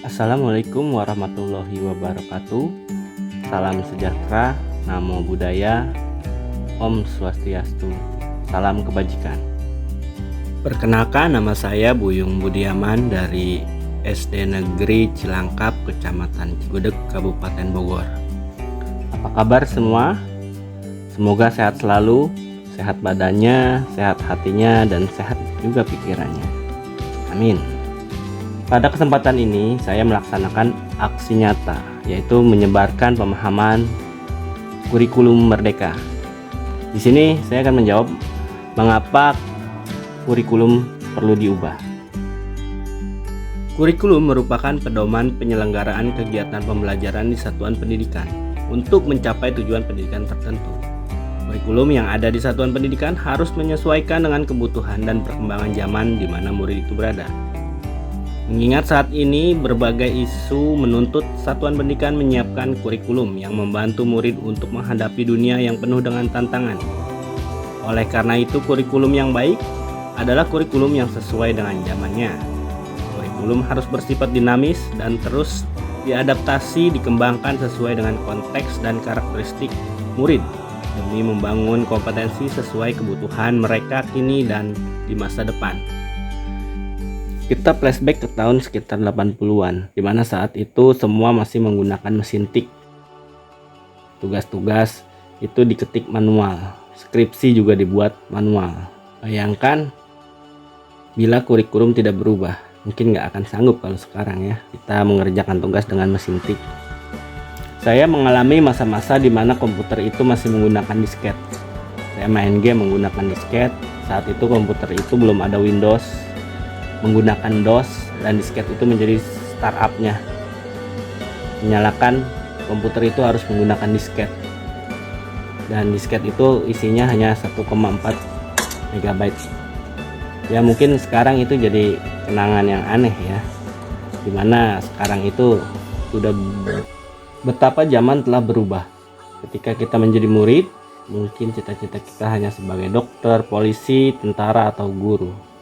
Assalamualaikum warahmatullahi wabarakatuh. Salam sejahtera, namo buddhaya, Om Swastiastu, salam kebajikan. Perkenalkan, nama saya Buyung Budiaman dari SD Negeri Cilangkap, Kecamatan Cigudeg, Kabupaten Bogor. Apa kabar semua? Semoga sehat selalu, sehat badannya, sehat hatinya, dan sehat juga pikirannya. Amin. Pada kesempatan ini saya melaksanakan aksi nyata, yaitu menyebarkan pemahaman kurikulum merdeka. Di sini saya akan menjawab mengapa kurikulum perlu diubah. Kurikulum merupakan pedoman penyelenggaraan kegiatan pembelajaran di satuan pendidikan untuk mencapai tujuan pendidikan tertentu. Kurikulum yang ada di satuan pendidikan harus menyesuaikan dengan kebutuhan dan perkembangan zaman di mana murid itu berada. Mengingat saat ini berbagai isu menuntut satuan pendidikan menyiapkan kurikulum yang membantu murid untuk menghadapi dunia yang penuh dengan tantangan. Oleh karena itu, kurikulum yang baik adalah kurikulum yang sesuai dengan zamannya. Kurikulum harus bersifat dinamis dan terus diadaptasi, dikembangkan sesuai dengan konteks dan karakteristik murid demi membangun kompetensi sesuai kebutuhan mereka kini dan di masa depan. Kita flashback ke tahun sekitar 80-an, di mana saat itu semua masih menggunakan mesin tik. Tugas-tugas itu diketik manual, skripsi juga dibuat manual. Bayangkan bila kurikulum tidak berubah, mungkin nggak akan sanggup kalau sekarang ya kita mengerjakan tugas dengan mesin tik. Saya mengalami masa-masa di mana komputer itu masih menggunakan disket. Saya main game menggunakan disket. Saat itu komputer itu belum ada Windows, menggunakan DOS, dan disket itu menjadi startupnya. Menyalakan komputer itu harus menggunakan disket, dan disket itu isinya hanya 1,4 MB. Ya mungkin sekarang itu jadi kenangan yang aneh ya, dimana sekarang itu sudah betapa zaman telah berubah. Ketika kita menjadi murid, mungkin cita-cita kita hanya sebagai dokter, polisi, tentara, atau guru.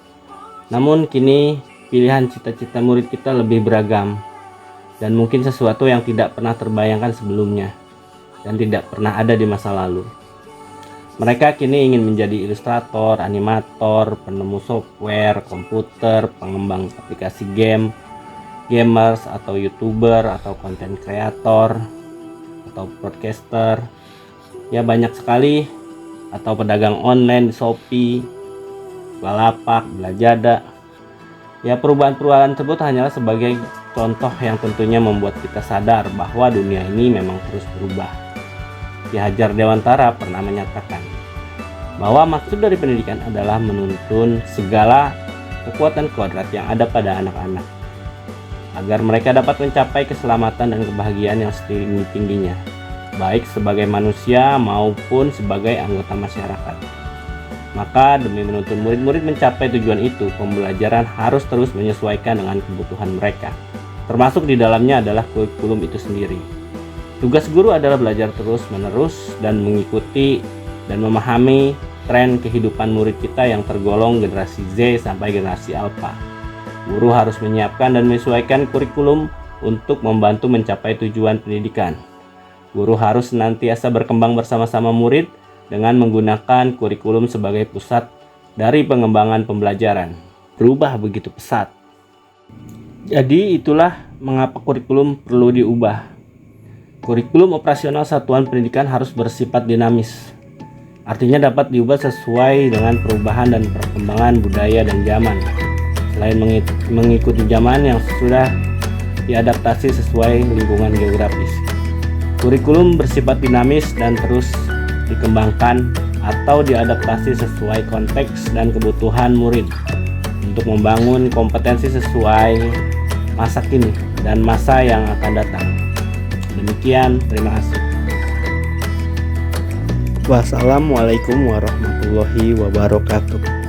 Namun kini pilihan cita-cita murid kita lebih beragam dan mungkin sesuatu yang tidak pernah terbayangkan sebelumnya dan tidak pernah ada di masa lalu. Mereka kini ingin menjadi ilustrator, animator, penemu software, komputer, pengembang aplikasi game, gamers atau YouTuber atau content creator atau podcaster. Ya banyak sekali, atau pedagang online di Shopee, Bukalapak, Belajada. Ya perubahan-perubahan tersebut hanyalah sebagai contoh yang tentunya membuat kita sadar bahwa dunia ini memang terus berubah. Ki Hajar Dewantara pernah menyatakan bahwa maksud dari pendidikan adalah menuntun segala kekuatan kodrat yang ada pada anak-anak agar mereka dapat mencapai keselamatan dan kebahagiaan yang setinggi-tingginya, baik sebagai manusia maupun sebagai anggota masyarakat. Maka demi menuntun murid-murid mencapai tujuan itu, pembelajaran harus terus menyesuaikan dengan kebutuhan mereka. Termasuk di dalamnya adalah kurikulum itu sendiri. Tugas guru adalah belajar terus-menerus dan mengikuti dan memahami tren kehidupan murid kita yang tergolong generasi Z sampai generasi Alpha. Guru harus menyiapkan dan menyesuaikan kurikulum untuk membantu mencapai tujuan pendidikan. Guru harus senantiasa berkembang bersama-sama murid dengan menggunakan kurikulum sebagai pusat dari pengembangan pembelajaran. Berubah begitu pesat. Jadi itulah mengapa kurikulum perlu diubah. Kurikulum operasional satuan pendidikan harus bersifat dinamis. Artinya dapat diubah sesuai dengan perubahan dan perkembangan budaya dan zaman. Selain mengikuti zaman yang sudah diadaptasi sesuai lingkungan geografis. Kurikulum bersifat dinamis dan terus dikembangkan atau diadaptasi sesuai konteks dan kebutuhan murid untuk membangun kompetensi sesuai masa kini dan masa yang akan datang. Demikian, terima kasih. Wassalamualaikum warahmatullahi wabarakatuh.